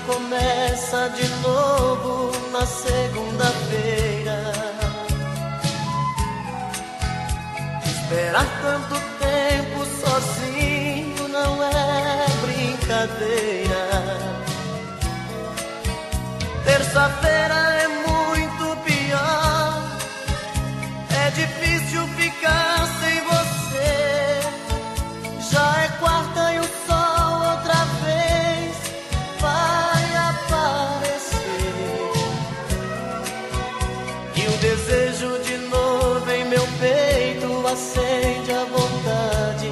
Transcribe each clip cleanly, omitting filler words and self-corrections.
começa de novo na segunda-feira. Esperar tanto tempo sozinho não é brincadeira. Terça-feira é muito pior, é difícil ficar sem você. Já é quarta e o sol outra vez vai aparecer. E o desejo de novo em meu peito acende a vontade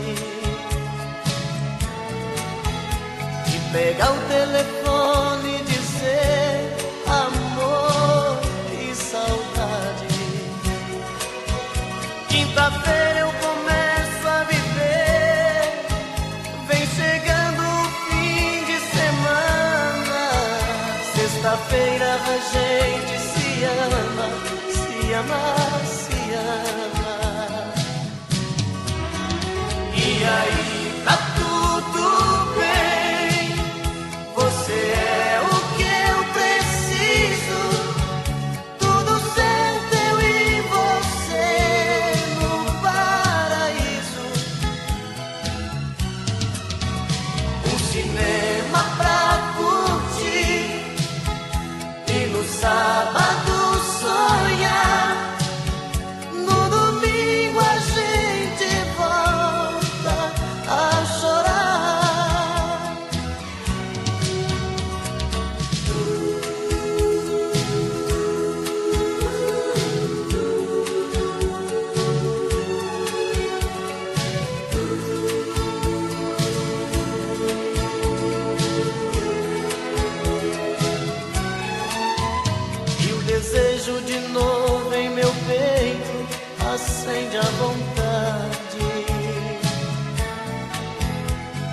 de pegar o telefone e dizer amor e saudade. Quinta-feira eu começo a viver, vem chegando o fim de semana. Sexta-feira a gente se ama, se ama, se ama. E aí tá tudo bem, você é o que eu preciso. Tudo certo, eu e você no paraíso. Um cinema pra curtir e no sábado sonhar. No domingo a gente volta a chorar. E o desejo de novo em meu peito acende a vontade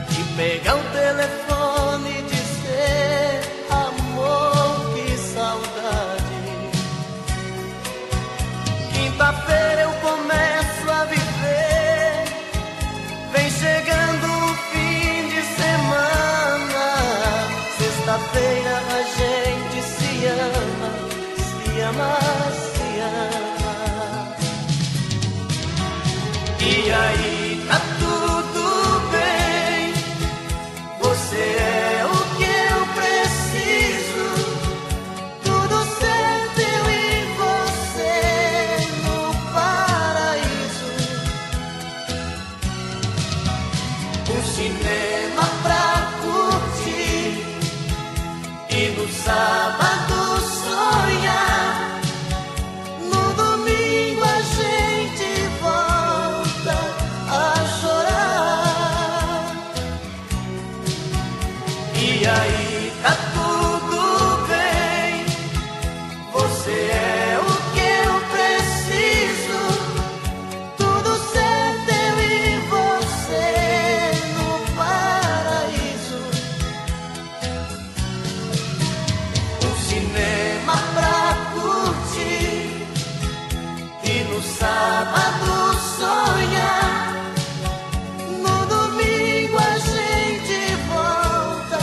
de pegar o telefone e dizer amor, que saudade. Quinta-feira eu começo a viver, vem chegando o fim de semana. Sexta-feira a gente se ama, se ama, se ama. E aí tá tudo bem, você é o que eu preciso. Tudo certo, eu e você no paraíso. Um cinema pra curtir e no sábado sonhar. No domingo a gente volta a chorar. E aí tá tudo bem, você é o que eu preciso. Tudo certo, eu e você no paraíso. Um cinema pra curtir e no sábado sonhar. No domingo a gente volta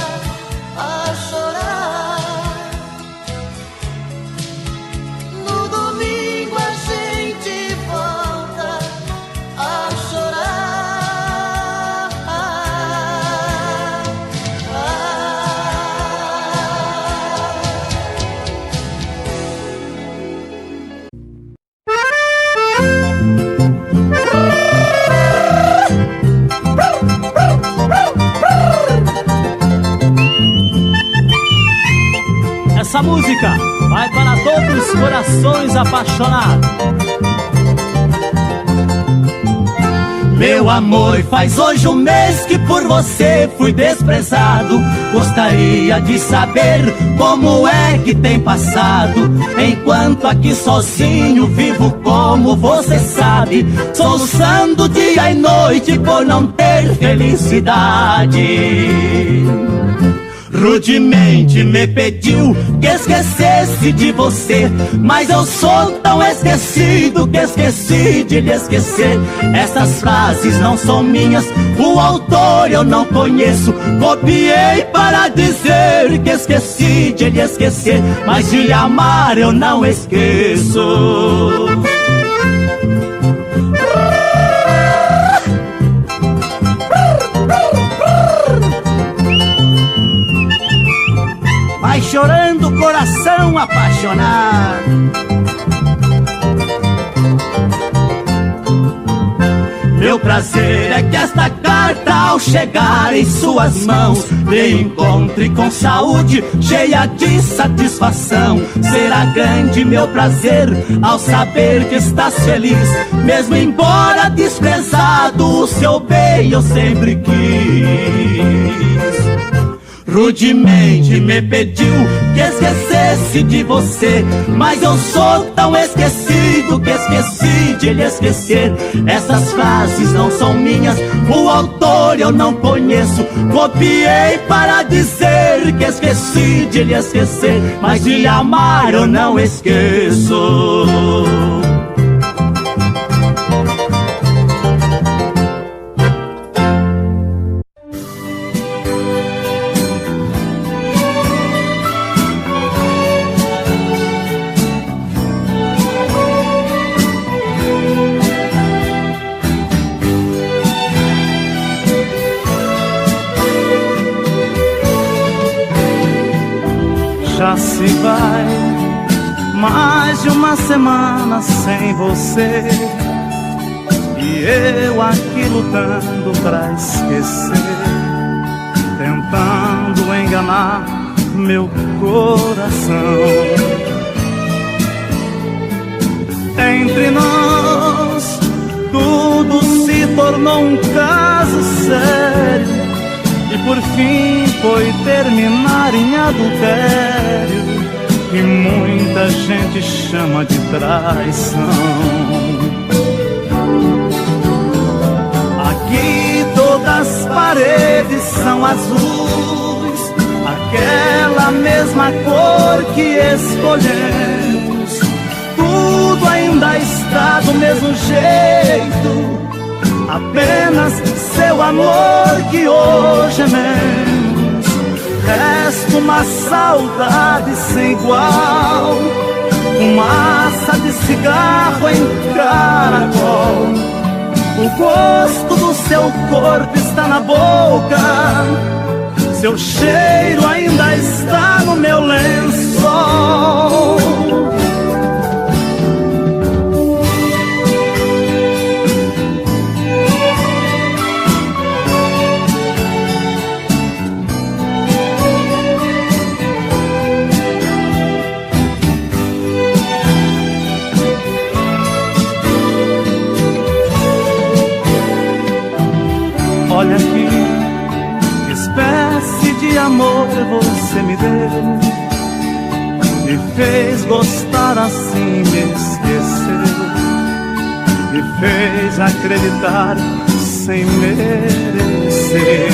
a chorar. No domingo a gente volta a chorar. Essa música vai para todos os corações apaixonados. Meu amor, faz hoje um mês que por você fui desprezado. Gostaria de saber como é que tem passado. Enquanto aqui sozinho vivo como você sabe, soluçando dia e noite por não ter felicidade. Rudemente me pediu que esquecesse de você, mas eu sou tão esquecido que esqueci de lhe esquecer. Essas frases não são minhas, o autor eu não conheço. Copiei para dizer que esqueci de lhe esquecer, mas de lhe amar eu não esqueço. Vai chorando o coração apaixonado. Meu prazer é que esta carta, ao chegar em suas mãos, lhe encontre com saúde, cheia de satisfação. Será grande meu prazer ao saber que estás feliz, mesmo embora desprezado, o seu bem eu sempre quis. Rudemente me pediu que esquecesse de você, mas eu sou tão esquecido que esqueci de lhe esquecer. Essas frases não são minhas, o autor eu não conheço. Copiei para dizer que esqueci de lhe esquecer, mas de lhe amar eu não esqueço. Já se vai mais de uma semana sem você, e eu aqui lutando pra esquecer, tentando enganar meu coração. Entre nós tudo se tornou um caso sério, e por fim foi terminar em adultério, que muita gente chama de traição. Aqui todas as paredes são azuis, aquela mesma cor que escolhemos. Tudo ainda está do mesmo jeito, apenas seu amor que hoje é menos. Resta uma saudade sem igual, fumaça de cigarro em caracol. O gosto do seu corpo está na boca, seu cheiro ainda está no meu lençol. Olha aqui, que espécie de amor você me deu, me fez gostar assim, me esqueceu, me fez acreditar sem merecer.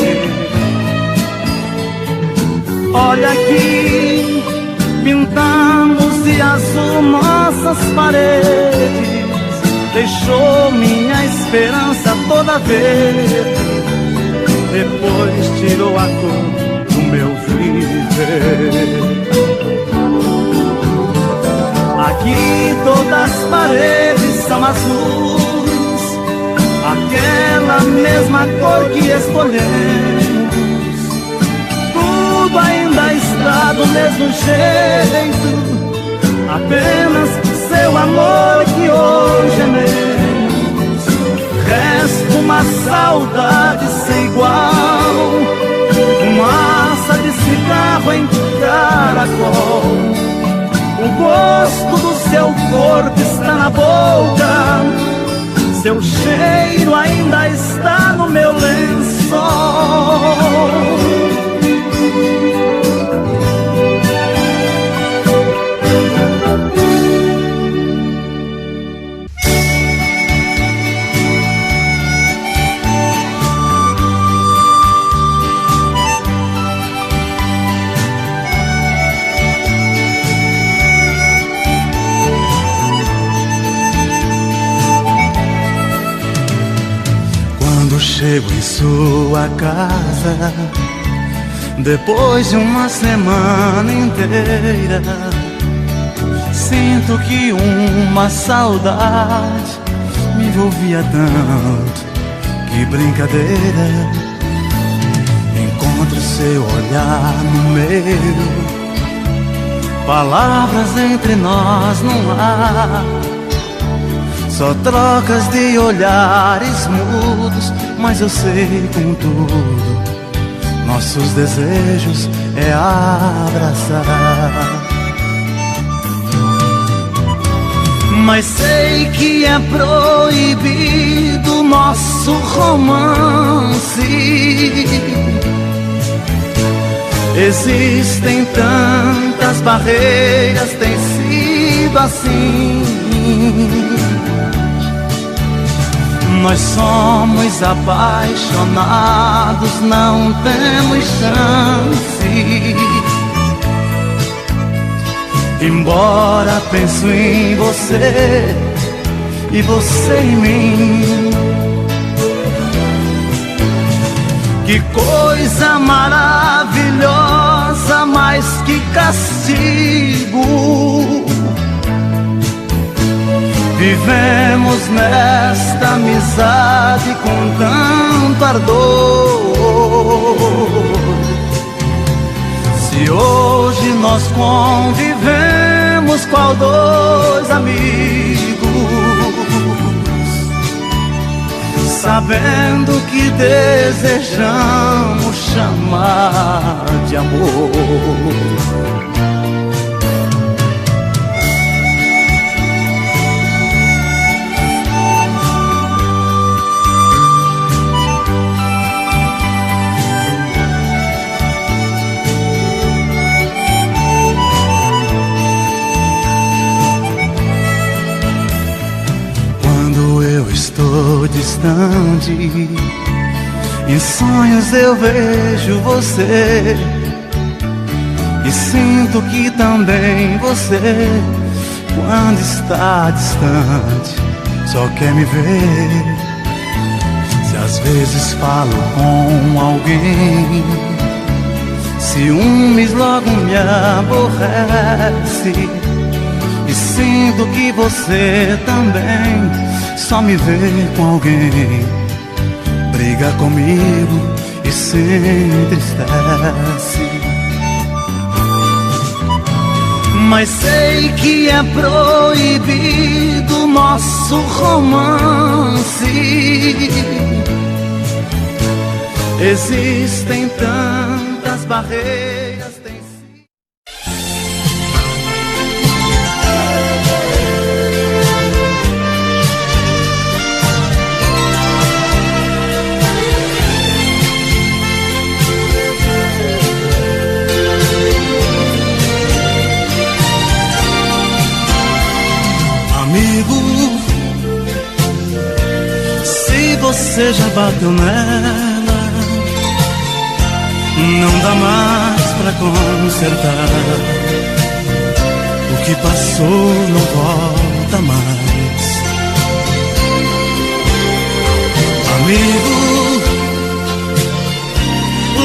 Olha aqui, pintamos de azul nossas paredes, deixou minha esperança toda verde, depois tirou a cor do meu viver. Aqui todas as paredes são azuis, aquela mesma cor que escolhemos. Tudo ainda está do mesmo jeito, apenas seu amor que hoje é menos. Resta uma saudade sem igual, fumaça de cigarro em caracol. O gosto do seu corpo está na boca, seu cheiro ainda está no meu lençol. chego em sua casa depois de uma semana inteira, sinto que uma saudade me envolvia tanto. Que brincadeira, encontro seu olhar no meu, palavras entre nós não há, só trocas de olhares mudos, mas eu sei contudo, nossos desejos é abraçar. Mas sei que é proibido nosso romance. Existem tantas barreiras, tem sido assim. Nós somos apaixonados, não temos chance. Embora penso em você e você em mim, que coisa maravilhosa, mais que castigo. Vivemos nesta amizade com tanto ardor. Se hoje nós convivemos qual dois amigos, sabendo que desejamos chamar de amor. Estou distante, em sonhos eu vejo você, e sinto que também você, quando está distante, só quer me ver. Se às vezes falo com alguém, ciúmes logo me aborrece, e sinto que você também só me vê com alguém, briga comigo e se entristece. Mas sei que é proibido nosso romance. Existem tantas barreiras, tem você já bateu nela, não dá mais pra consertar. O que passou não volta mais. Amigo,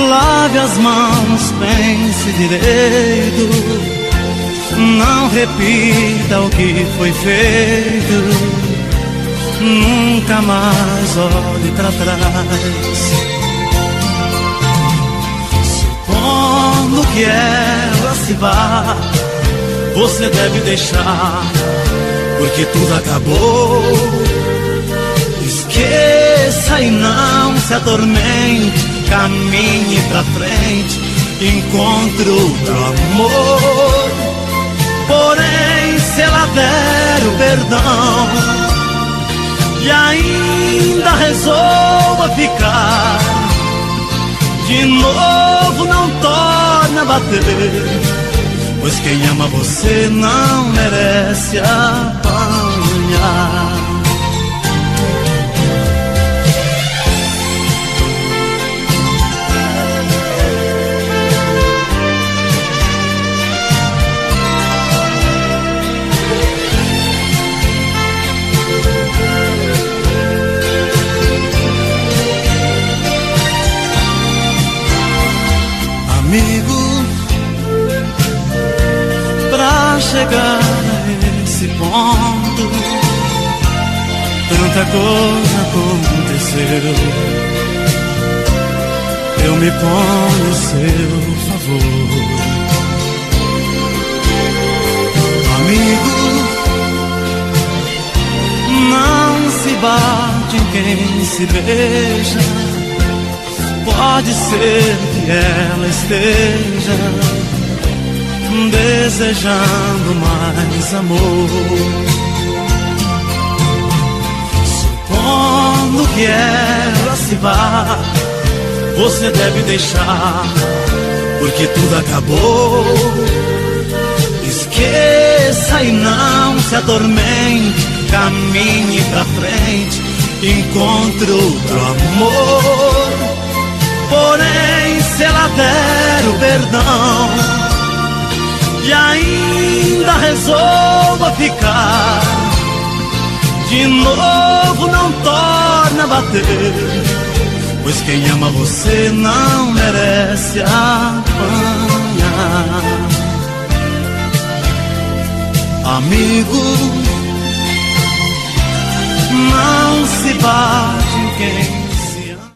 lave as mãos, pense direito, não repita o que foi feito. Nunca mais olhe pra trás. Supondo que ela se vá, você deve deixar, porque tudo acabou. Esqueça e não se atormente, caminhe pra frente, encontre outro amor. Porém, se ela der o perdão e ainda resolva ficar, de novo não torna a bater, pois quem ama você não merece apanhar. chegar a esse ponto, tanta coisa aconteceu. Eu me ponho a seu favor. Amigo, não se bate em quem se beija. Pode ser que ela esteja desejando mais amor. Supondo que ela se vá, você deve deixar, porque tudo acabou. Esqueça e não se atormente, caminhe pra frente, encontre outro amor. Porém, se ela der o perdão e ainda resolva ficar, de novo não torna a bater, pois quem ama você não merece apanhar. Amigo, não se bate em quem se ama.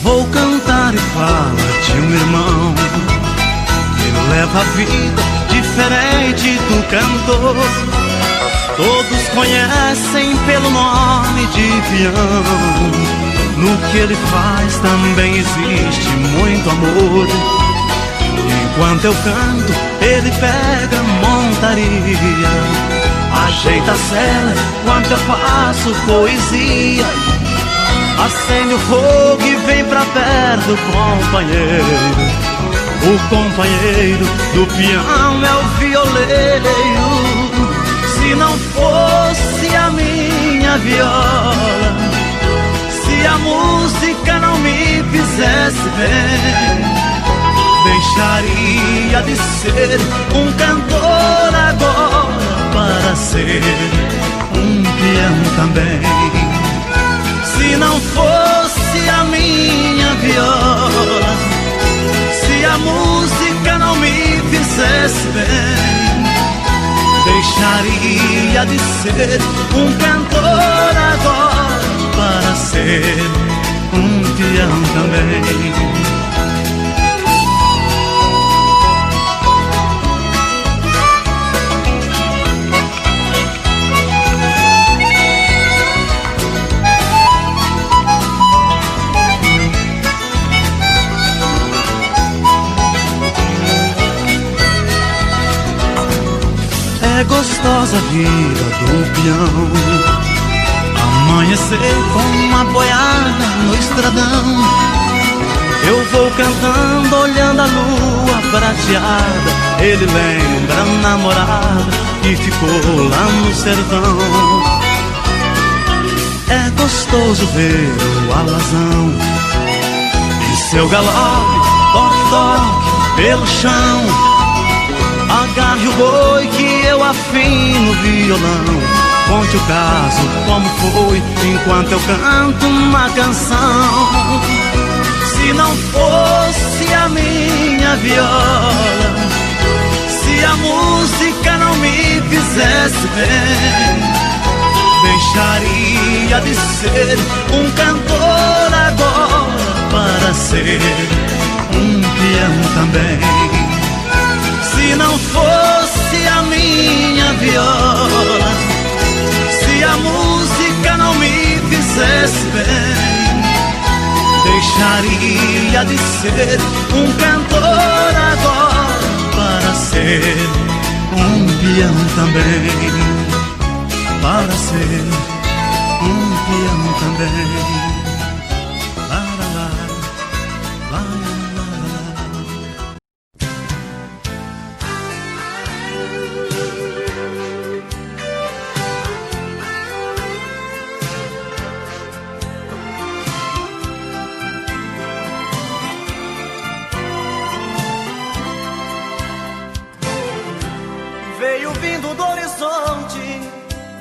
Vou cantar e falar de um irmão que leva a vida diferente do cantor. Todos conhecem pelo nome de peão. No que ele faz também existe muito amor. Enquanto eu canto, ele pega montaria, ajeita a cela enquanto eu faço poesia. Acende o fogo e vem pra perto, companheiro. O companheiro do peão é o violeiro. Se não fosse a minha viola, se a música não me fizesse bem, deixaria de ser um cantor agora para ser um peão também. Se não fosse a minha viola, se a música não me fizesse bem, deixaria de ser um cantor agora para ser um peão também. É gostosa a vida do peão, amanhecer com uma boiada no estradão. Eu vou cantando, olhando a lua prateada. Ele lembra a namorada que ficou lá no sertão. É gostoso ver o alazão e seu galope, toque-toque pelo chão. Agarre o boi que eu afino o violão. Conte o caso, como foi, enquanto eu canto uma canção. Se não fosse a minha viola, se a música não me fizesse bem, deixaria de ser um cantor agora para ser um peão também. Se não fosse a minha viola, se a música não me fizesse bem, deixaria de ser um cantor agora para ser um peão também. Para ser um peão também.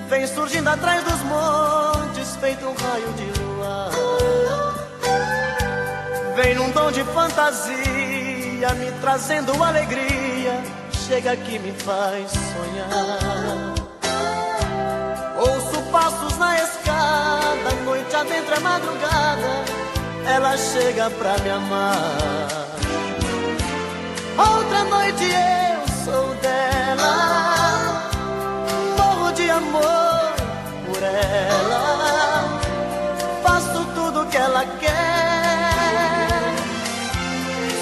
vem surgindo atrás dos montes, feito um raio de luar. Vem num tom de fantasia, me trazendo alegria, chega que me faz sonhar. Ouço passos na escada, noite adentro é madrugada, ela chega pra me amar. Outra noite eu sou dela, morro de amor por ela, faço tudo que ela quer.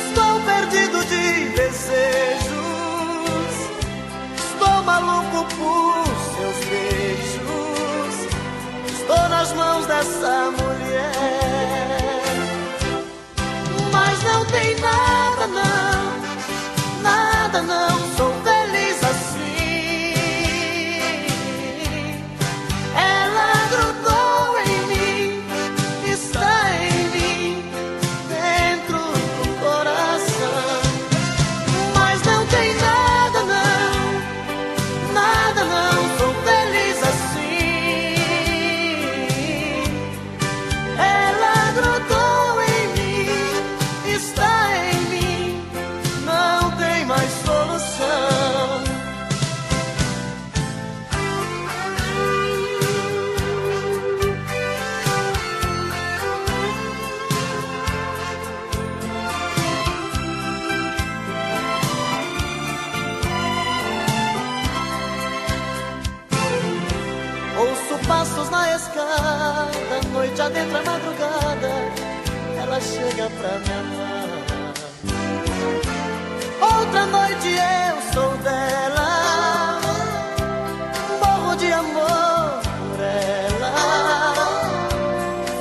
Estou perdido de desejos, estou maluco por seus beijos, estou nas mãos dessa mulher. Mas não tem nada não, nada não, sou feliz assim. Ela grudou em mim, está em mim, dentro do coração. Mas não tem nada não, nada não, sou feliz assim. Ela grudou em mim, está em mim, não tem mais solução. Ouço passos na escada, noite adentro é madrugada, ela chega pra me amar. Outra noite eu sou dela, morro de amor por ela,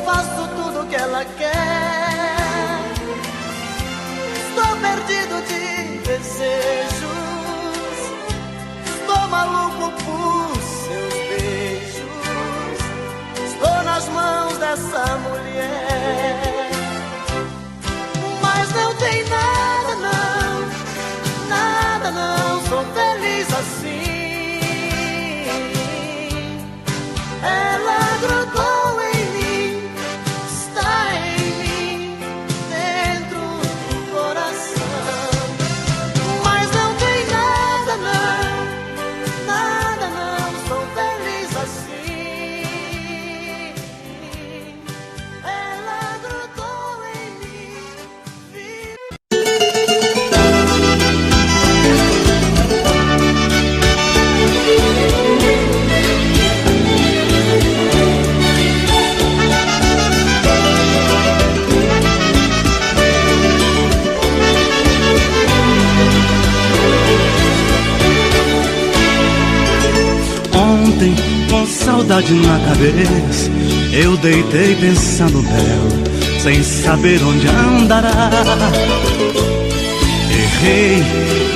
faço tudo que ela quer. Estou perdido de desejos, estou maluco por seus beijos, estou nas mãos dessa mulher. Mas não tem nada não, nada não, sou feliz assim. Ela grudou em mim, está em mim, dentro do coração. Mas não tem nada não, nada não, sou feliz assim. Ela grudou em mim. Ontem, com saudade na cabeça, eu deitei pensando nela, sem saber onde andará. Errei,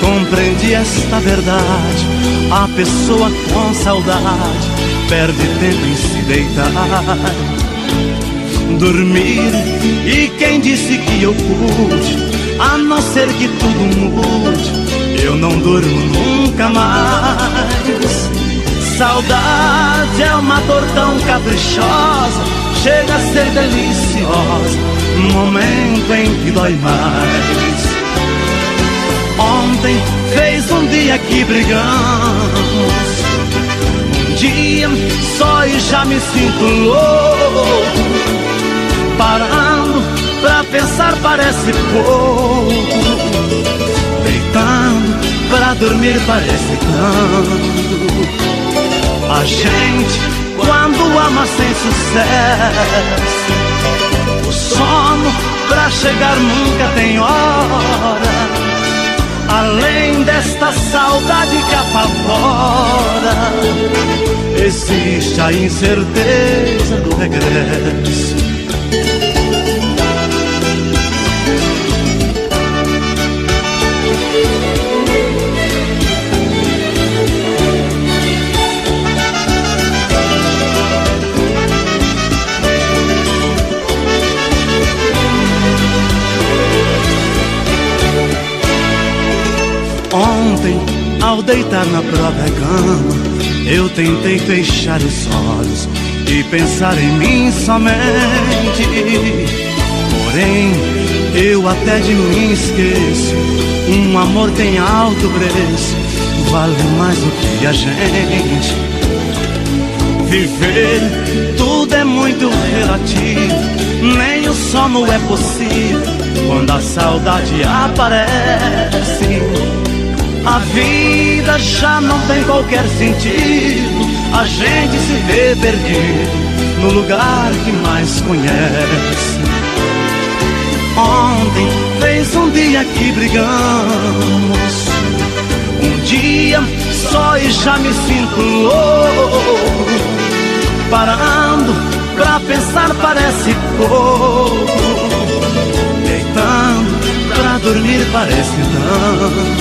compreendi esta verdade, a pessoa com saudade perde tempo em se deitar, dormir. E quem disse que eu pude, a não ser que tudo mude, eu não durmo nunca mais. Saudade é uma dor tão caprichosa, chega a ser deliciosa, momento em que dói mais. Ontem fez um dia que brigamos, um dia só e já me sinto louco. Parando pra pensar parece pouco, deitando pra dormir parece tanto. A gente, quando ama sem sucesso, o sono pra chegar nunca tem hora. Além desta saudade que apavora, existe a incerteza do regresso. Ontem, ao deitar na própria cama, eu tentei fechar os olhos e pensar em mim somente. Porém, eu até de mim esqueço. Um amor tem alto preço, vale mais do que a gente. Viver, tudo é muito relativo, nem o sono é possível quando a saudade aparece. A vida já não tem qualquer sentido, a gente se vê perdido no lugar que mais conhece. Ontem fez um dia que brigamos, um dia só e já me sinto louco. Parando pra pensar parece pouco, deitando pra dormir parece tanto.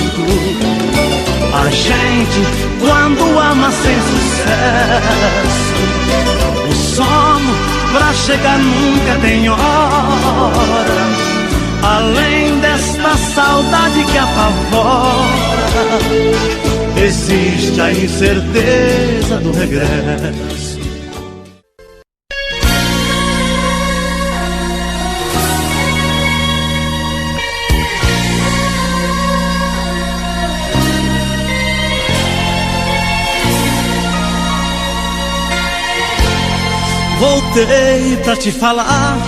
A gente quando ama sem sucesso, o sono pra chegar nunca tem hora. Além desta saudade que apavora, existe a incerteza do regresso. Voltei pra te falar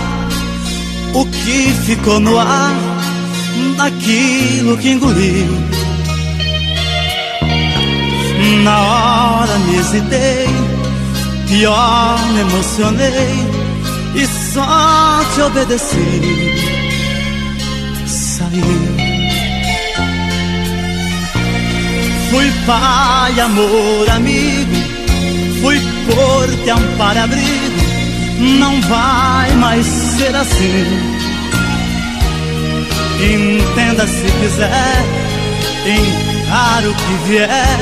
o que ficou no ar, daquilo que engoli. Na hora me hesitei, pior me emocionei e só te obedeci. Saí. Fui pai, amor, amigo, fui porto, amparo, abrigo. Não vai mais ser assim. Entenda se quiser, encaro o que vier,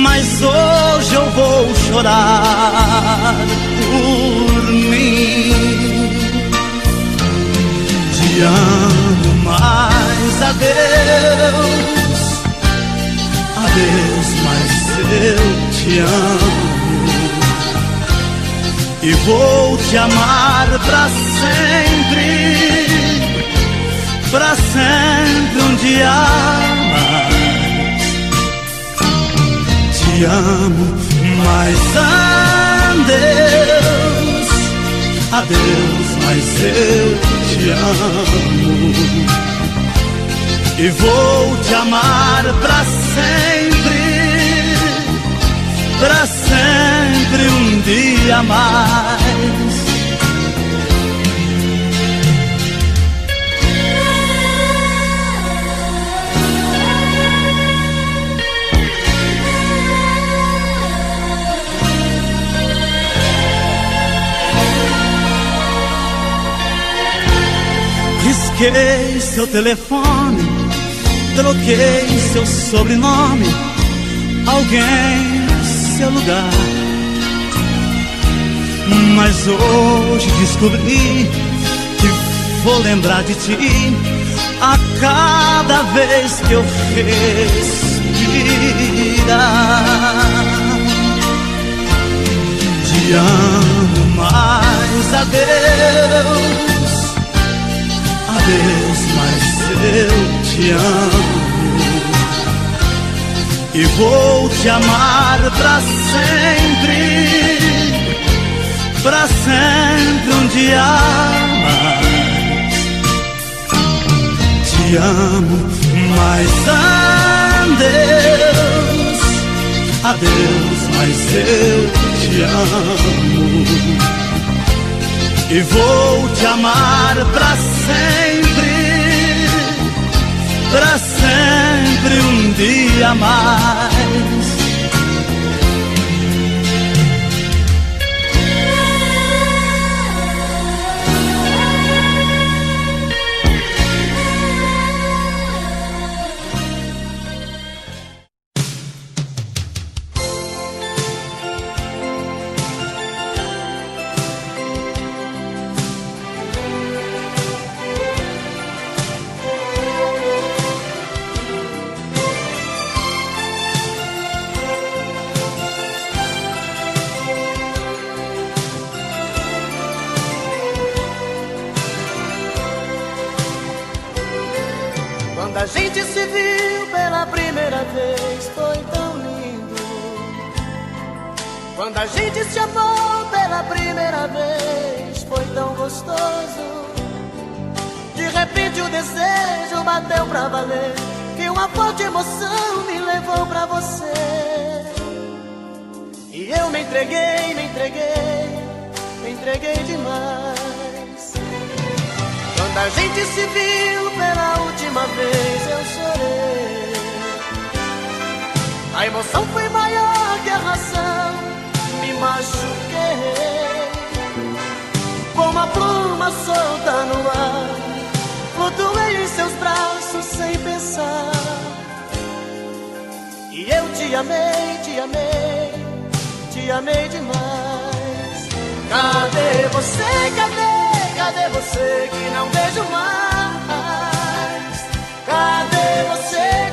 mas hoje eu vou chorar por mim. Te amo, mas adeus, adeus, mas eu te amo. E vou te amar pra sempre um dia mais. Te amo, mas adeus, adeus, mas eu te amo. E vou te amar pra sempre um dia mais. Risquei seu telefone, troquei seu sobrenome, alguém seu lugar. Mas hoje descobri que vou lembrar de ti a cada vez que eu respirar. Te amo, mas adeus, adeus, mas eu te amo. E vou te amar pra sempre um dia mais. Te amo, mas adeus, adeus, mas eu te amo. E vou te amar pra sempre um dia mais. a gente se viu pela primeira vez foi tão lindo. Quando a gente se amou pela primeira vez foi tão gostoso. De repente o desejo bateu pra valer, que uma forte emoção me levou pra você. E eu me entreguei, me entreguei, me entreguei demais. Quando a gente se viu pela última vez eu chorei. A emoção foi maior que a razão, me machuquei. Como a pluma solta no ar, flutuei em seus braços sem pensar. E eu te amei, te amei, te amei demais. Cadê você, cadê você que não vejo mais? Cadê você,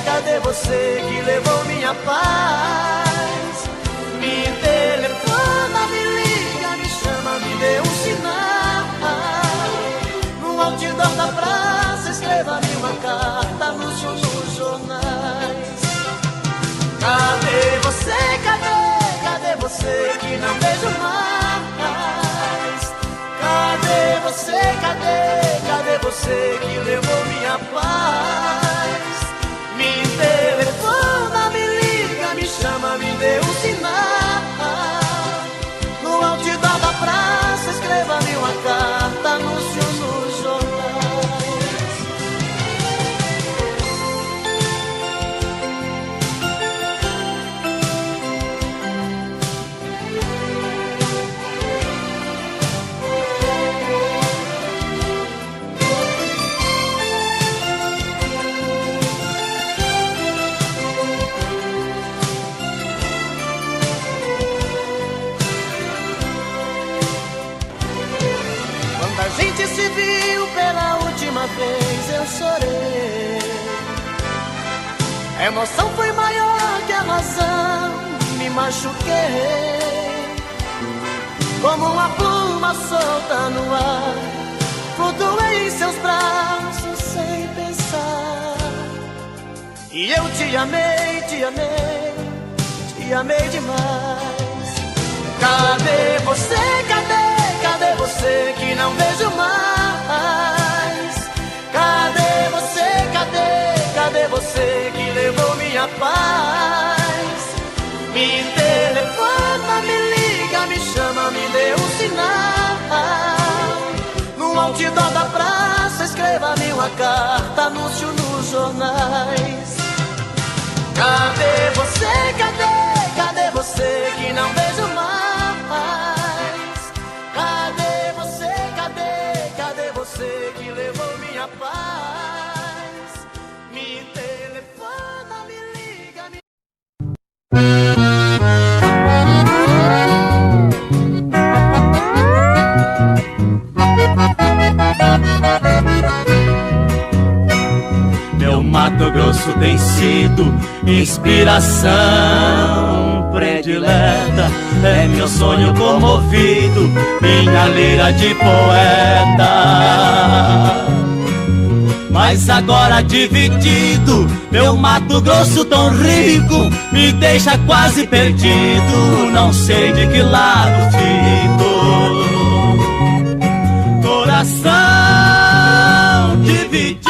cadê você que levou minha paz? Me telefona, me liga, me chama, me dê um sinal. No outdoor da praça escreva-me uma carta nos jornais. Cadê você, cadê você que não vejo mais? Cadê você, cadê você que levou minha paz? Me telefona, me liga, me chama, me dê um sinal. No outdoor da praça escreva-me uma carta, anúncio nos jornais. A gente se viu pela última vez eu chorei. A emoção foi maior que a razão, me machuquei. Como uma pluma solta no ar, flutuei em seus braços sem pensar. E eu te amei, te amei, te amei demais. Cadê você, cadê você que não vejo mais? Cadê você, cadê você que levou minha paz? Me telefona, me liga, me chama, me dê um sinal. No outdoor da praça escreva-me uma carta, anúncio nos jornais. Cadê você, cadê você que não vejo mais? Cadê você que levou minha paz? Me telefona, me liga, me... Meu Mato Grosso tem sido inspiração predileta, é meu sonho comovido, minha lira de poeta. Mas agora dividido, meu Mato Grosso tão rico me deixa quase perdido, não sei de que lado fico. Coração dividido,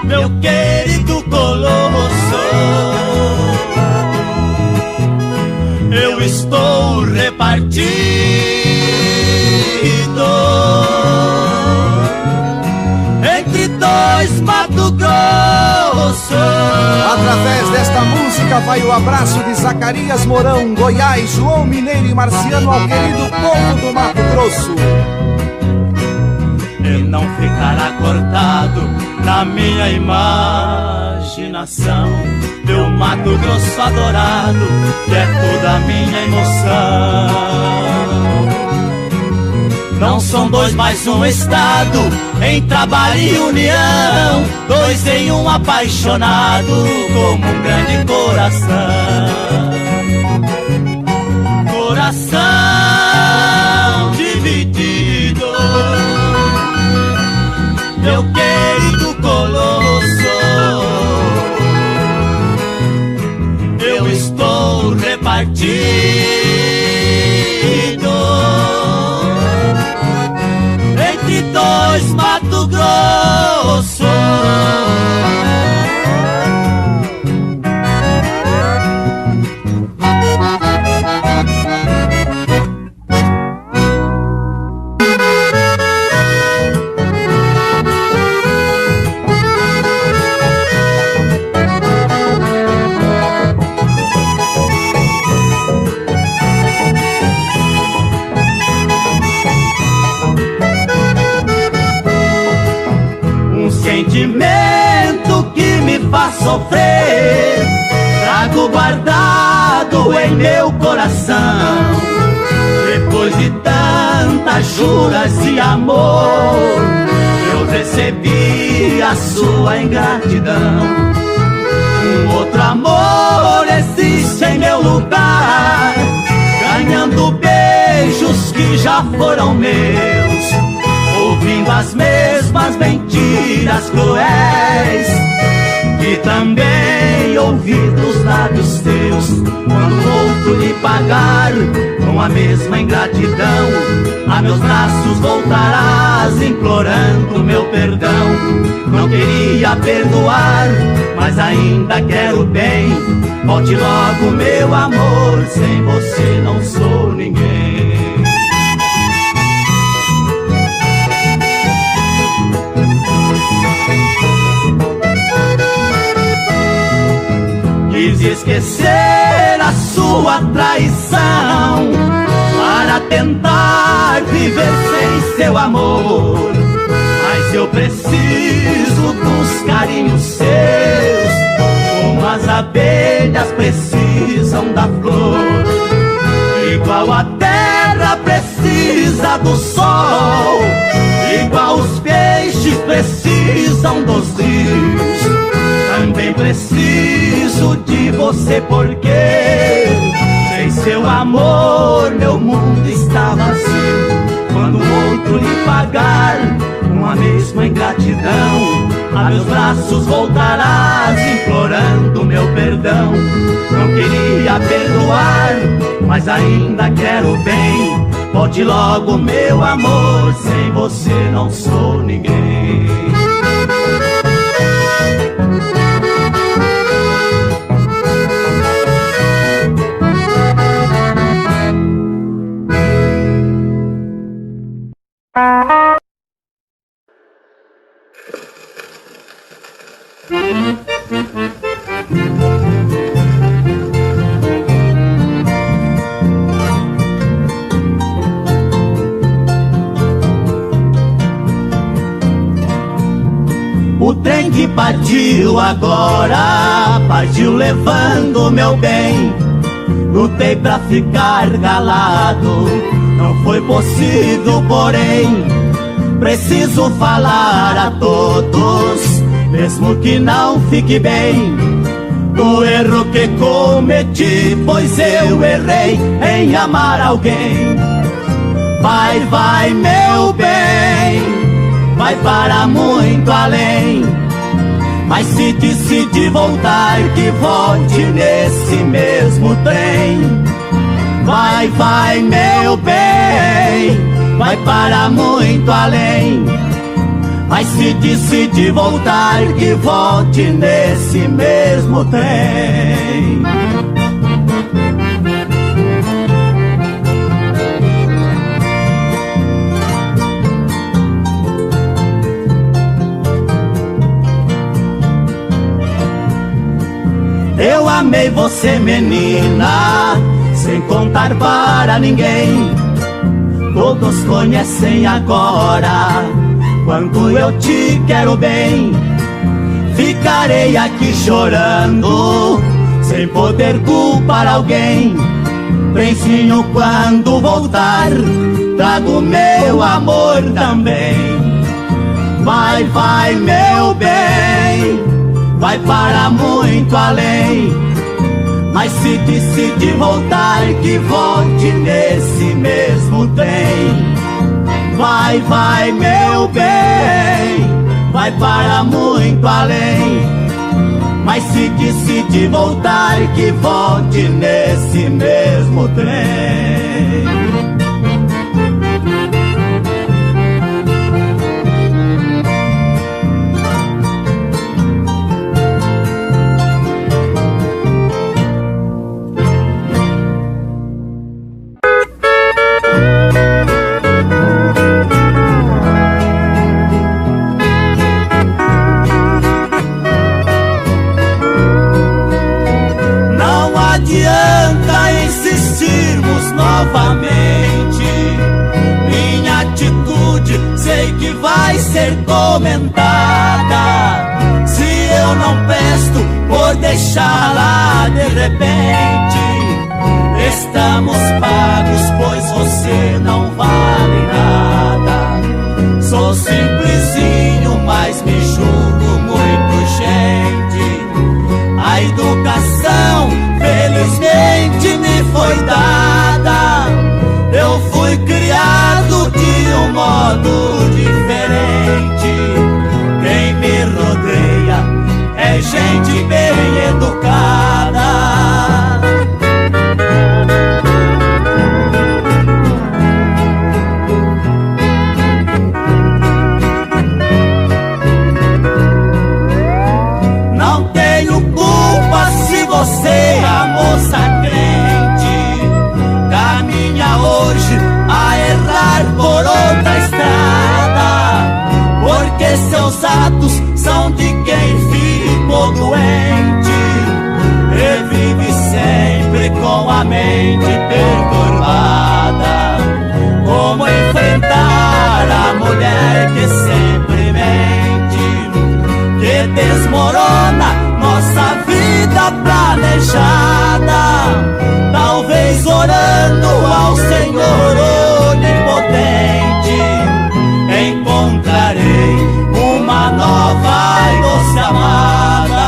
meu querido Colosso, eu estou repartido entre dois Mato Grosso. Através desta música vai o abraço de Zacarias Mourão, Goiás, João Mineiro e Marciano ao querido povo do Mato Grosso. E não ficará cortado na minha imaginação meu Mato Grosso adorado, que é toda a minha emoção. Não são dois, mais um estado em trabalho e união, dois em um apaixonado como um grande coração. Coração dividido sofrer, trago guardado em meu coração. Depois de tantas juras de amor, eu recebi a sua ingratidão. Um outro amor existe em meu lugar, ganhando beijos que já foram meus, ouvindo as mesmas mentiras cruéis que também ouvi dos lábios teus. Quando outro lhe pagar com a mesma ingratidão, a meus braços voltarás implorando meu perdão. Não queria perdoar, mas ainda quero bem. Volte logo, meu amor, sem você não sou ninguém. Quis esquecer a sua traição para tentar viver sem seu amor, mas eu preciso dos carinhos seus, como as abelhas precisam da flor, igual a terra precisa do sol, igual os peixes precisam dos rios. Também preciso de você porque sem seu amor meu mundo está vazio. Quando o outro lhe pagar com a mesma ingratidão, a meus braços voltarás implorando meu perdão. Não queria perdoar, mas ainda quero bem. Volte logo, meu amor, sem você não sou ninguém. O trem que partiu agora, partiu levando meu bem. Lutei pra ficar calado, não foi possível, porém preciso falar a todos, mesmo que não fique bem, do erro que cometi, pois eu errei em amar alguém. Vai, vai, meu bem, vai para muito além, mas se decide voltar, que volte nesse mesmo trem. Vai, vai, meu bem, vai para muito além, mas se decide voltar, que volte nesse mesmo trem. Eu amei você, menina, sem contar para ninguém. Todos conhecem agora quanto eu te quero bem. Ficarei aqui chorando, sem poder culpar alguém. Trenzinho, quando voltar, trago meu amor também. Vai, vai, meu bem, vai para muito além, mas se decide voltar, que volte nesse mesmo trem. Vai, vai, meu bem, vai para muito além, mas se decide voltar, que volte nesse mesmo trem. Novamente, minha atitude sei que vai ser comentada. Se eu não presto, por deixá-la de repente. Estamos pagos, pois você não vale nada. Sou simplesinho, mas me julgo muito gente. A educação felizmente me foi dada. Eu fui criado de um modo diferente. Quem me rodeia é gente bem educada. Não tenho culpa se você é a moça crente, caminha hoje a errar por outra estrada, porque seus atos são de quem ficou doente e vive sempre com a mente perturbada. Como enfrentar a mulher que sempre mente, que desmorona nossa vida planejada? Talvez orando ao Senhor onipotente encontrarei uma nova e doce amada.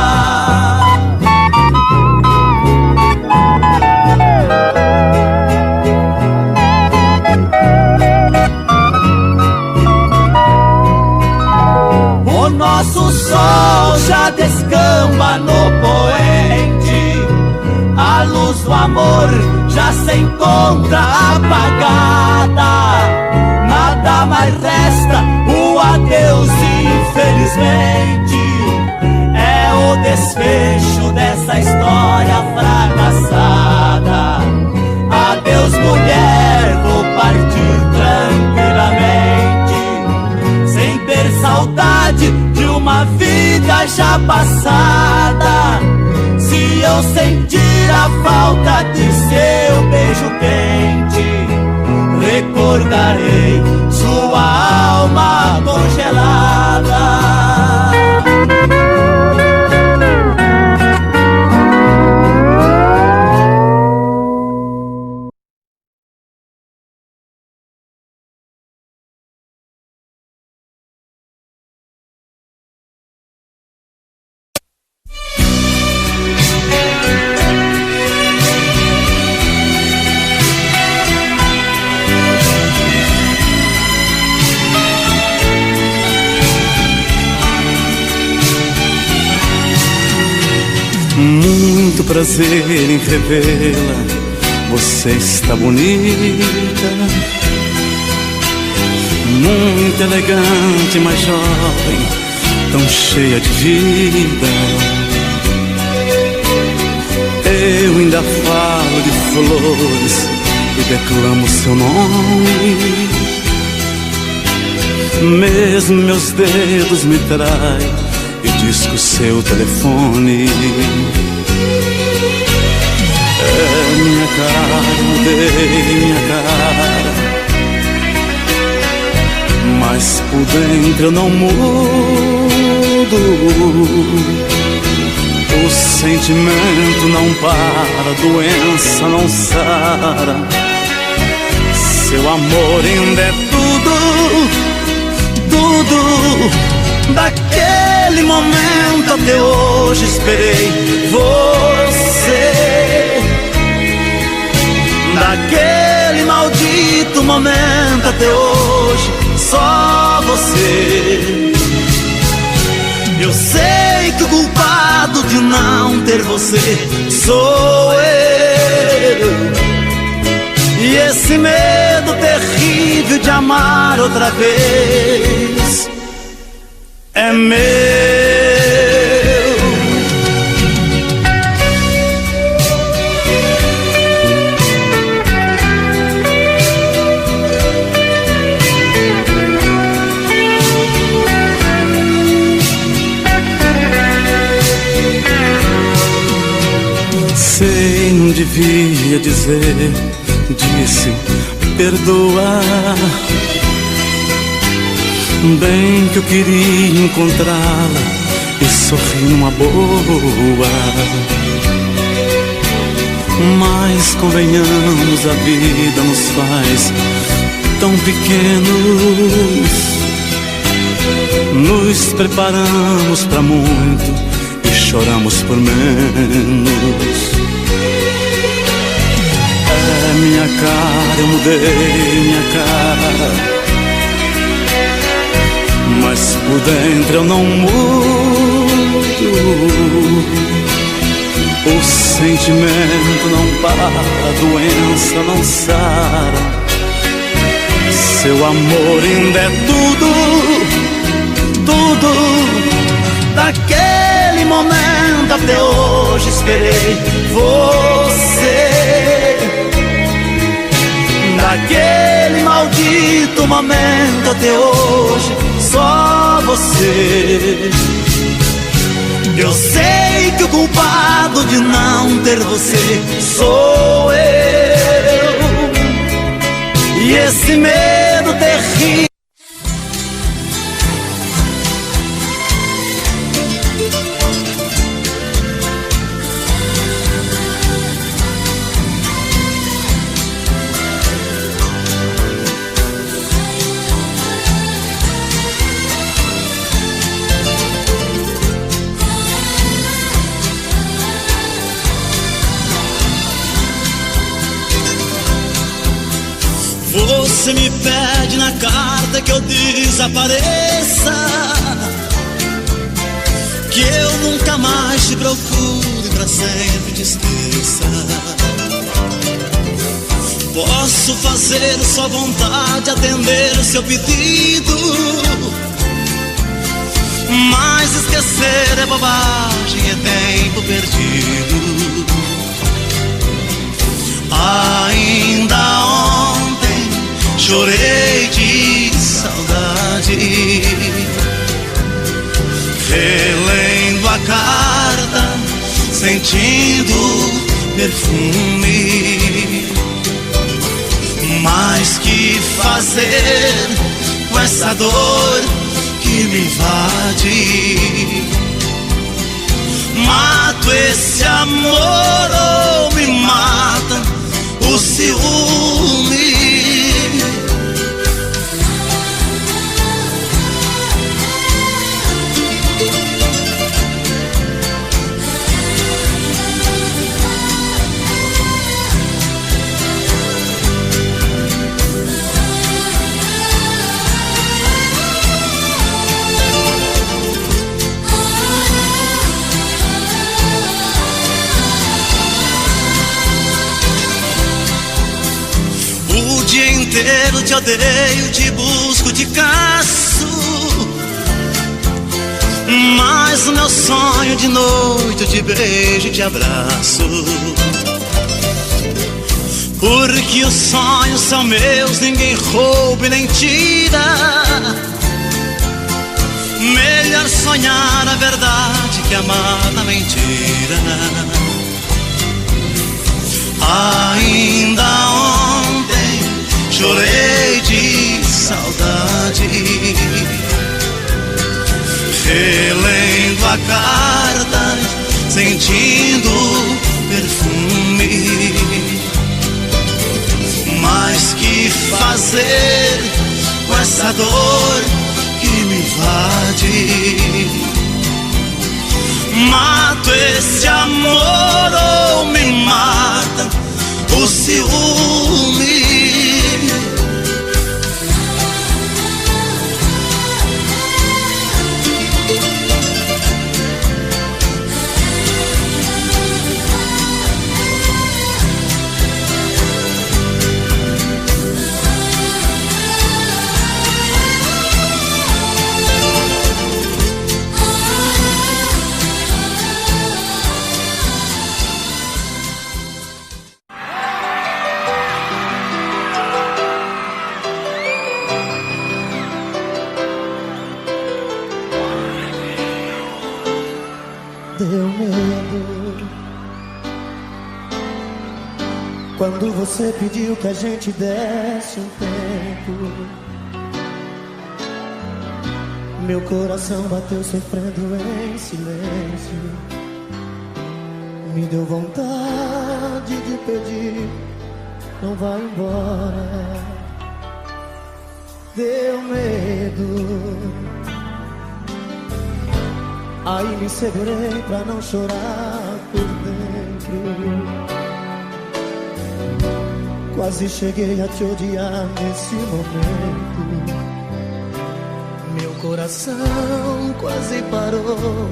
O nosso sol já descamba no poente, a luz do amor já se encontra apagada. Nada mais resta, o adeus infelizmente é o desfecho dessa história fracassada. Adeus mulher, vou partir tranquilamente, sem ter saudade de uma vida já passada. Se eu sentir a falta de seu beijo quente, recordarei sua alma congelada. Muito prazer em revê-la, você está bonita, muito elegante, mas jovem, tão cheia de vida. Eu ainda falo de flores e declamo seu nome, mesmo meus dedos me traem e disco seu telefone. É minha cara, mudei minha cara, mas por dentro eu não mudo. O sentimento não para, a doença não sara. Seu amor ainda é tudo, tudo. Daquele momento até hoje esperei você. Daquele maldito momento até hoje, só você. Eu sei que o culpado de não ter você sou eu. E esse medo terrível de amar outra vez é meu. Sei, não devia dizer, disse, perdoar. Bem que eu queria encontrá-la e sorri numa boa. Mas convenhamos, a vida nos faz tão pequenos. Nos preparamos pra muito e choramos por menos. É minha cara, eu mudei minha cara, mas por dentro eu não mudo. O sentimento não para, a doença não sara. Seu amor ainda é tudo, tudo. Daquele momento até hoje esperei você. Daquele maldito momento até hoje, só você. Eu sei que o culpado de não ter você sou eu. E esse medo terrível. Você me pede na carta que eu desapareça, que eu nunca mais te procure, pra sempre te esqueça. Posso fazer sua vontade, atender o seu pedido, mas esquecer é bobagem, é tempo perdido. Ainda ontem chorei de saudade, relendo a carta, sentindo perfume. Mas que fazer com essa dor que me invade? Mato esse amor ou me mata o ciúme? O dia inteiro te odeio, te busco, te caço, mas o meu sonho de noite eu te beijo e te abraço. Porque os sonhos são meus, ninguém rouba e nem tira. Melhor sonhar a verdade que amar na mentira. Ainda ontem chorei de saudade, relendo a carta, sentindo perfume. Mas que fazer com essa dor que me invade? Mato esse amor ou me mata o ciúme? Deu medo quando você pediu que a gente desse um tempo. Meu coração bateu sofrendo em silêncio. Me deu vontade de pedir, não vai embora. Deu medo, aí me segurei pra não chorar por dentro. Quase cheguei a te odiar nesse momento. Meu coração quase parou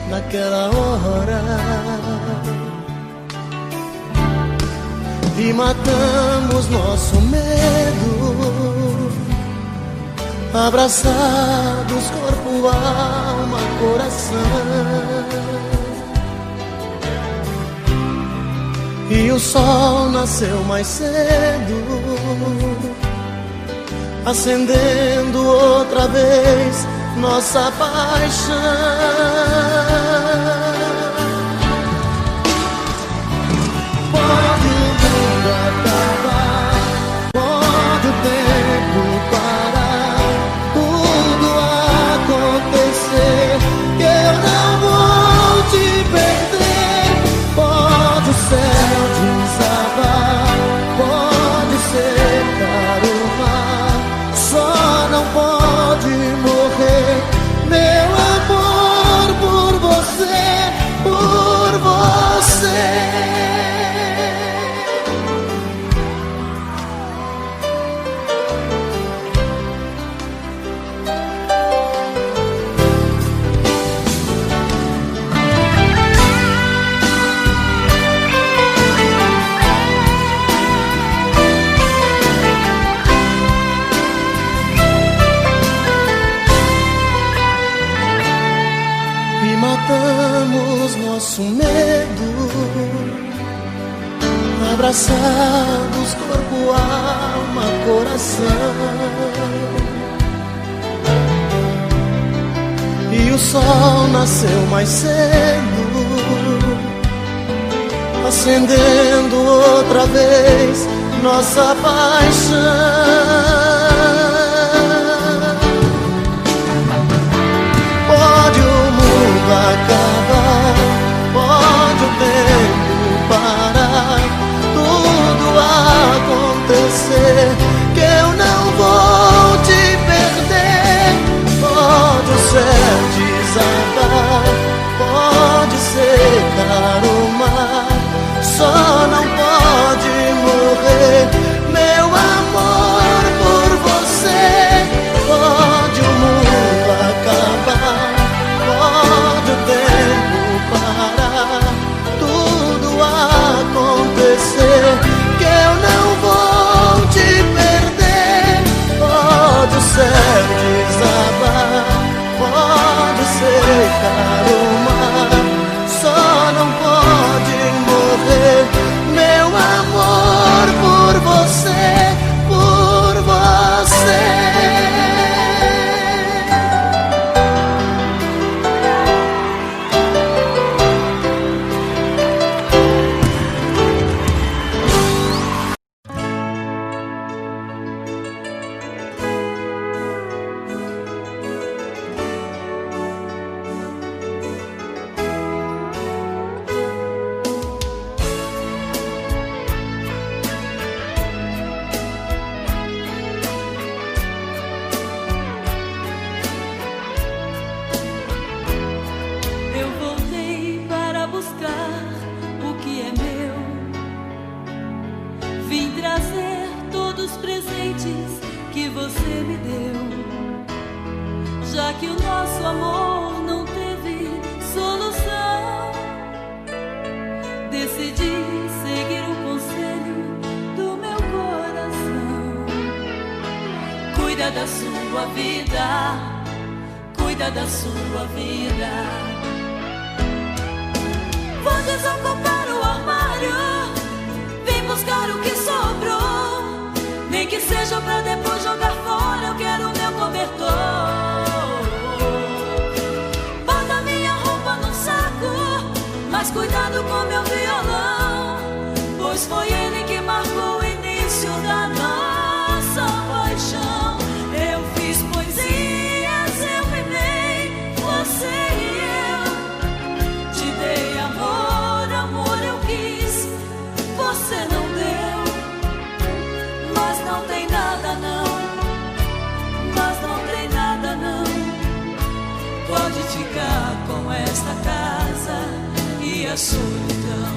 naquela hora. E matamos nosso medo, abraçados, corpo, alma, coração. E o sol nasceu mais cedo, acendendo outra vez nossa paixão. Pode o mundo acabar, pode o tempo parar, tudo acontecer, que eu não vou te perder. Pode o céu desabar, pode secar o mar, só não pode morrer meu amor por você, por você. Matamos nosso medo, abraçados, corpo, alma, coração. E o sol nasceu mais cedo, acendendo outra vez nossa paixão. Pode o mundo acabar, pode o tempo parar, tudo acontecer, que eu não vou te perder. Pode o céu desabar, pode secar o mar, só não pode morrer meu amor por você. Pode o mundo acabar, pode o tempo parar, tudo acontecer, que eu não vou te perder. Pode o céu desabar, pode secar o mar, só não pode morrer meu amor por você, por você. Cuidado com meu violão, pois foi ele que marcou o início da nossa paixão. Eu fiz poesias, eu me não tem nada não, mas não tem nada não. Pode ficar com esta casa e a solidão.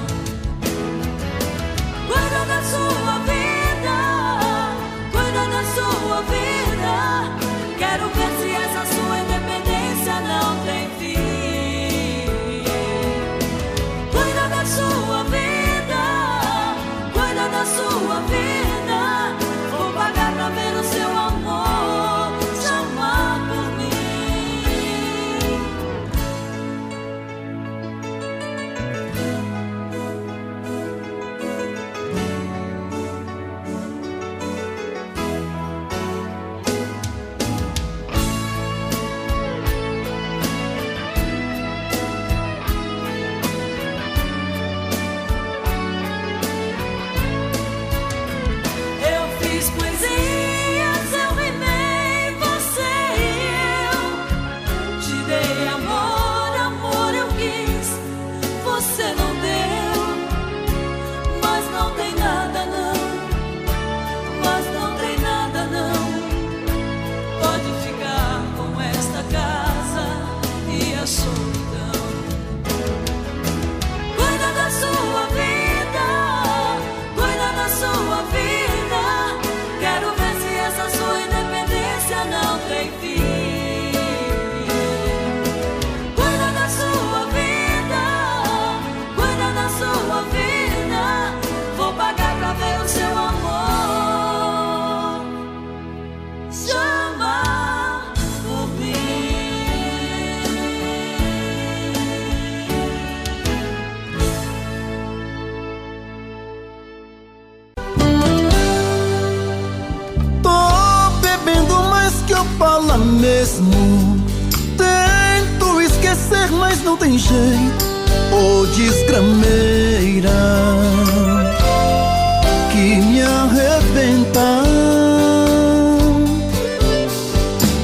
Cuida da sua vida, cuida da sua vida. Quero ver se essa sua independência não tem fim. Cuida da sua vida, cuida da sua vida. Vou pagar pra ver o seu amor chamar por mim. Mesmo tento esquecer, mas não tem jeito. Ô desgrameira que me arrebenta.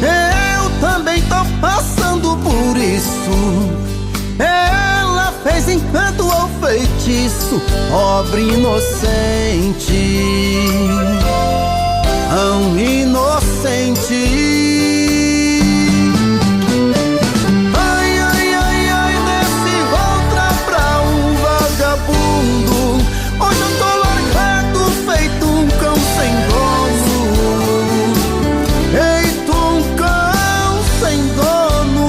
Eu também tô passando por isso. Ela fez encanto ou feitiço, pobre inocente, tão inocente. Hoje eu tô largado, feito um cão sem dono. Feito um cão sem dono.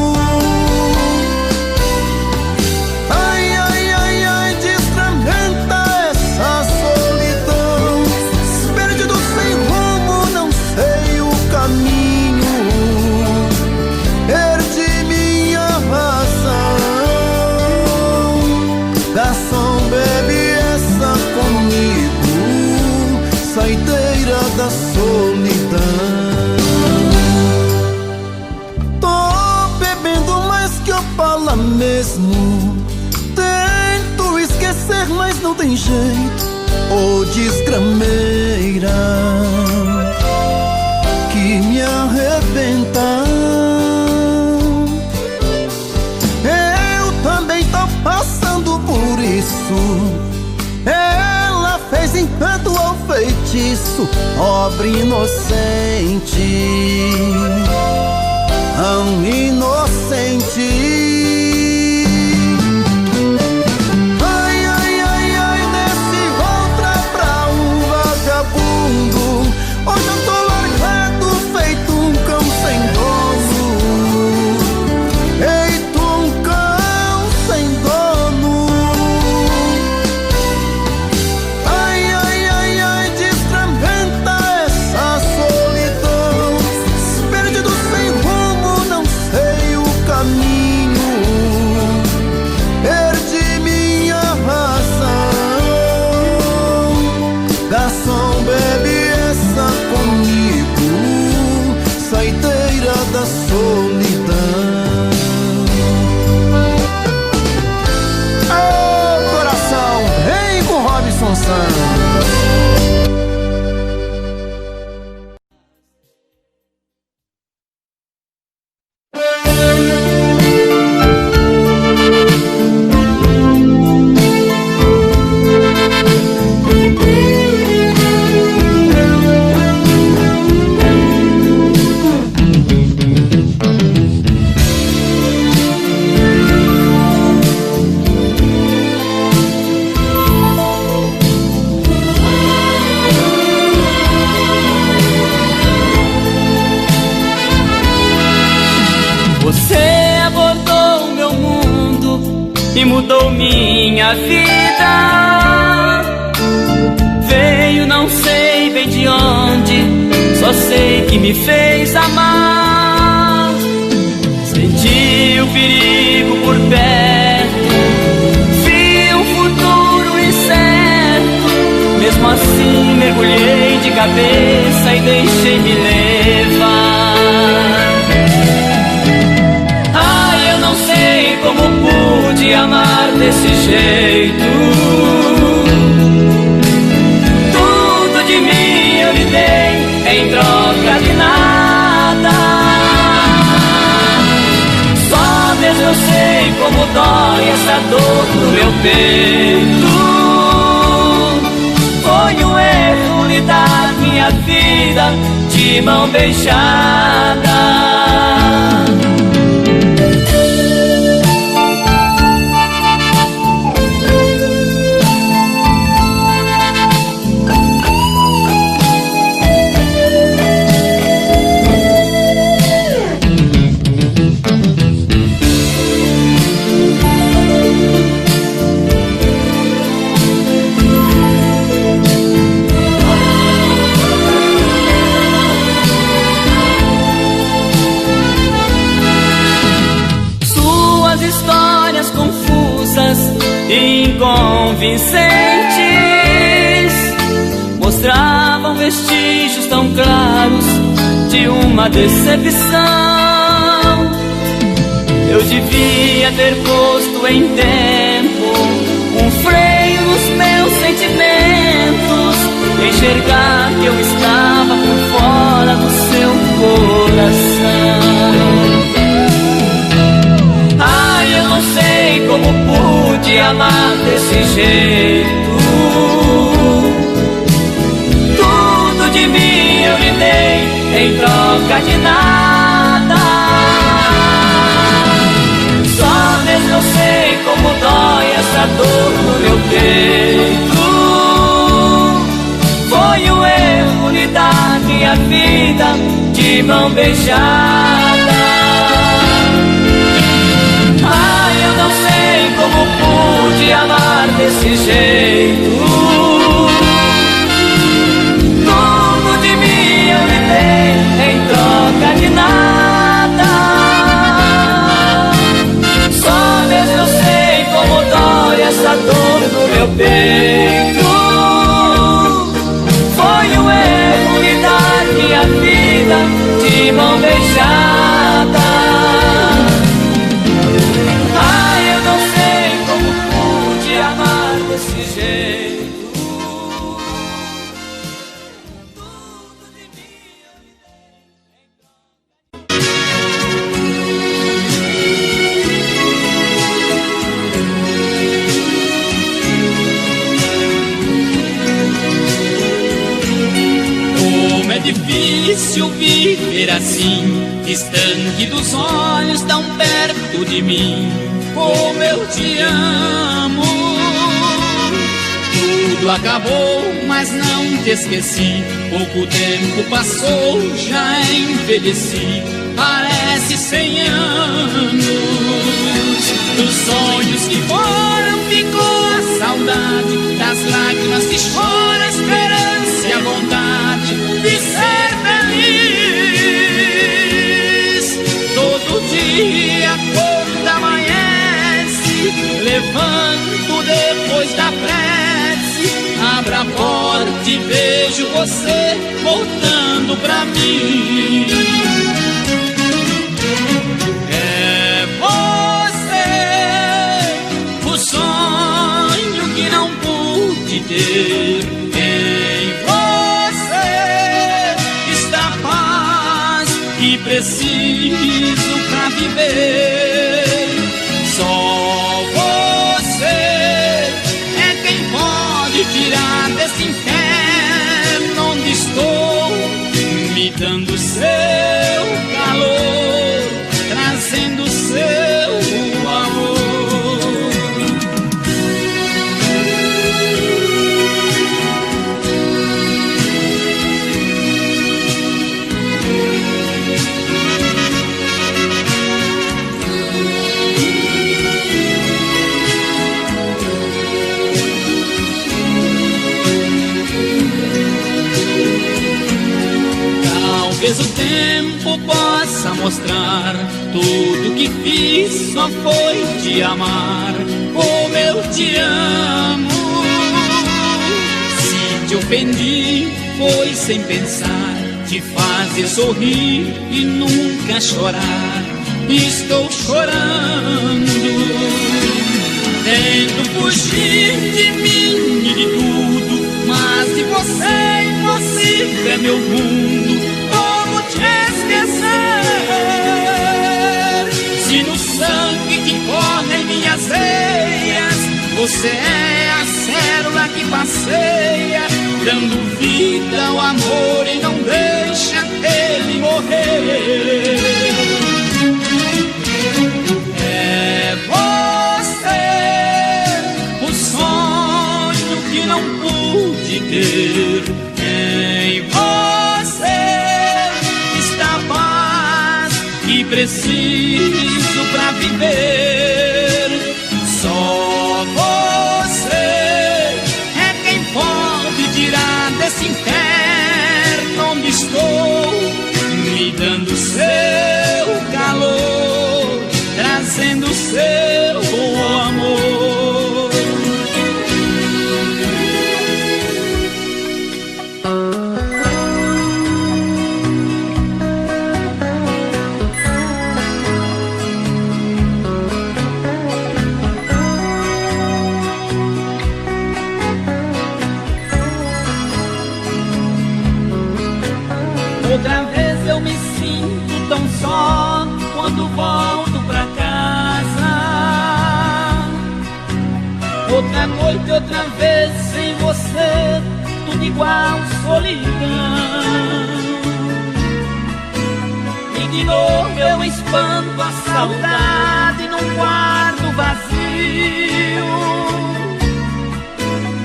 Ai, ai, ai, ai, destramenta essa solidão. Perdido sem rumo, não sei o caminho. Perdi minha razão. Garçom, bebe comigo, saideira da solidão. Tô bebendo mais que Opala mesmo. Tento esquecer, mas não tem jeito. Ô desgrameira que me arrebenta. Eu também tô passando por isso. Ela fez encanto ou feitiço, pobre inocente, tão inocente. Ai, ai, ai, ai, desce outra pra um vagabundo. Hoje eu tô largado, feito um cão sem dono. Feito um cão sem dono. Perdido sem rumo, não sei o caminho. que mudou minha vida. Veio não sei bem de onde, só sei que me fez amar. Senti o perigo por perto, vi um futuro incerto. Mesmo assim mergulhei de cabeça e deixei-me levar. Ai, eu não sei como pude amar desse jeito. Tudo de mim eu lhe dei em troca de nada. Só mesmo eu sei como dói essa dor no meu peito. Foi um erro lhe dar minha vida de mão beijada. Inconvincentes mostravam vestígios tão claros de uma decepção. Eu devia ter posto em tempo um freio nos meus sentimentos, enxergar que eu estava por fora do seu coração. Ai, eu não sei como pude amar desse jeito. Tudo de mim eu lhe dei em troca de nada. Só mesmo eu sei como dói essa dor no meu peito. Foi um erro lhe dar minha vida de mão beijada. Como pude amar desse jeito. Tudo de mim eu lhe dei em troca de nada. Só mesmo eu sei como dói essa dor no meu peito. Foi um erro lhe dar minha vida de mão beijada. Desse jeito. Tudo de mim eu lhe dei. Como é difícil viver assim, distante dos olhos, tão perto de mim. Como eu te amo. Tudo acabou, mas não te esqueci. Pouco tempo passou, já envelheci. Parece 100 anos. Dos sonhos que foram ficou a saudade. Das lágrimas que chora a esperança e a vontade de ser feliz. Todo dia quando amanhece, levanto depois da prece. Abra a porta e vejo você voltando pra mim. É você, o sonho que não pude ter. Em você está a paz que preciso pra viver. Só tirar desse inferno onde estou, me dando seu calor, trazendo seu amor. Talvez o tempo possa mostrar tudo que fiz só foi te amar como eu te amo. Se te ofendi foi sem pensar, te fazer sorrir e nunca chorar. Estou chorando, tento fugir de mim e de tudo, mas de você é impossível, é meu mundo. Como te esquecer? Se no sangue que corre em minhas veias, você é a célula que passeia, dando vida ao amor e não deixa ele morrer. É você, o sonho que não pude ter. Em você está a paz que preciso pra viver. Só você é quem pode tirar desse inferno onde estou, me dando seu calor, trazendo seu amor. Outra vez eu me sinto tão só quando volto pra casa. Outra noite, outra vez sem você, tudo igual solidão. E de novo eu espanto a saudade num quarto vazio.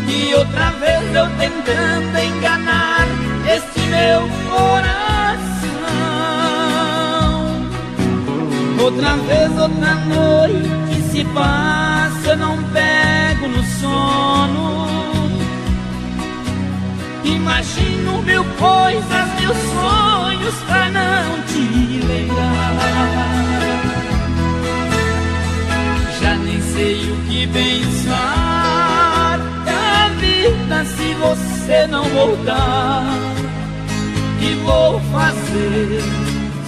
E outra vez eu tentando enganar este meu coração. Outra vez, outra noite se passa, eu não pego no sono. Imagino mil coisas, mil sonhos pra não te lembrar. Já nem sei o que pensar da vida se você não voltar. Que vou fazer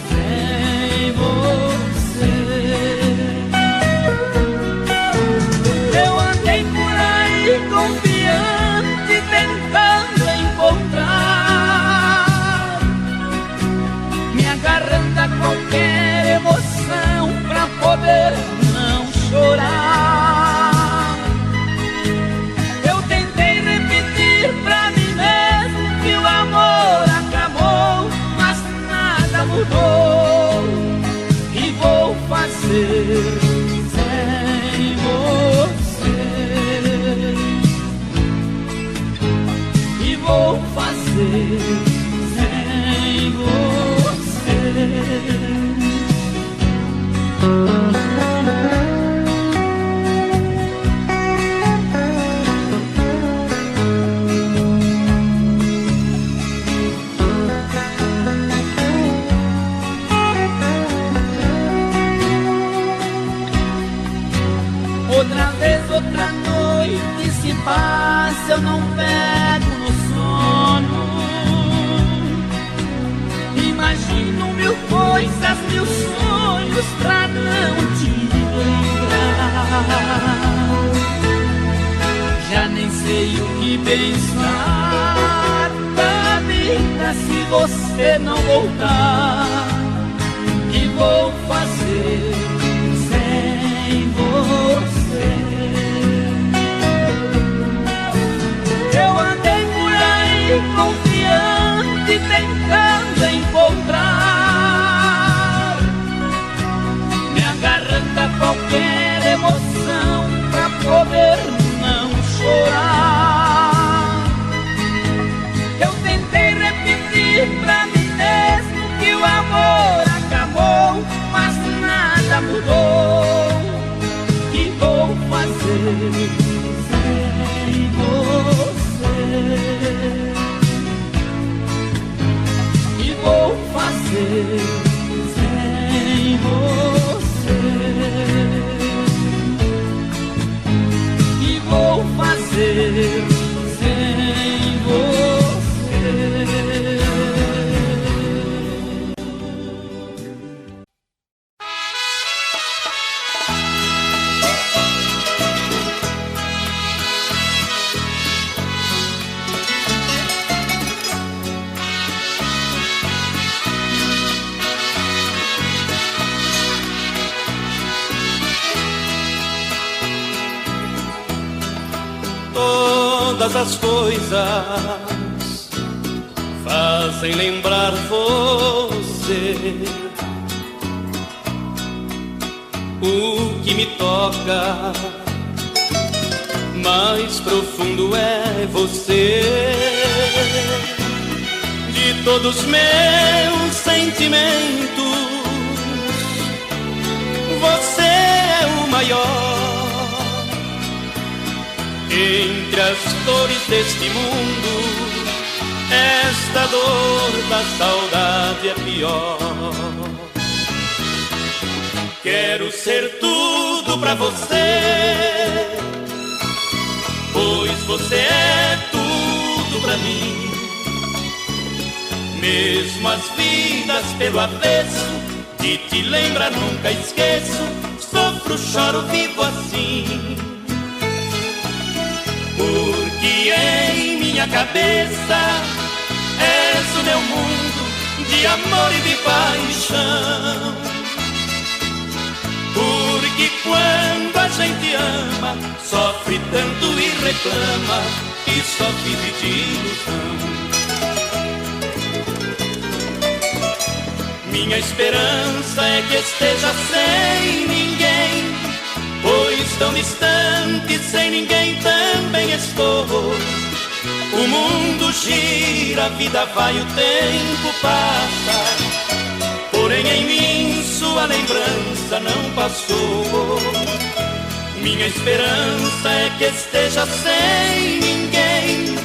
sem você? Eu andei por aí confiante, tentando encontrar, me agarrando a qualquer emoção pra poder não chorar. Eu tentei repetir pra mim mesmo que o amor acabou, mas nada mudou. E vou fazer sem você? E vou fazer sem você? Outra vez, outra noite se passa, eu não pego no sono. Imagino mil coisas, mil sonhos pra não te lembrar. Já nem sei o que pensar da vida se você não voltar. Que vou fazer sem você? Eu andei por aí confiante, tentando encontrar, me agarrando a qualquer emoção pra poder não chorar. Eu tentei repetir pra mim mesmo que o amor acabou, mas nada mudou. Que vou fazer sem você? E que vou fazer sem você? Que vou fazer sem você? Todas as coisas fazem lembrar você. O que me toca mais profundo é você. De todos meus sentimentos, você é o maior. Entre as dores deste mundo, esta dor da saudade é pior. Quero ser tudo pra você, pois você é tudo pra mim. Mesmo as vidas pelo avesso, de te lembrar nunca esqueço. Sofro, choro, vivo assim. Porque em minha cabeça és o meu mundo de amor e de paixão. Porque quando a gente ama, sofre tanto e reclama, e só vive de ilusão. Minha esperança é que esteja sem ninguém, pois tão distante, sem ninguém também estou. O mundo gira, a vida vai, o tempo passa, porém em mim sua lembrança não passou. Minha esperança é que esteja sem ninguém,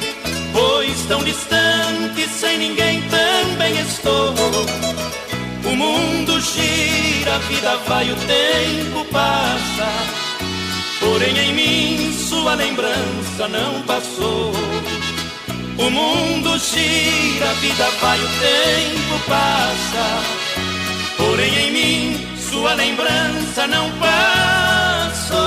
pois tão distante, sem ninguém também estou. O mundo gira, a vida vai, o tempo passa, porém em mim sua lembrança não passou. O mundo gira, a vida vai, o tempo passa, porém em mim sua lembrança não passou.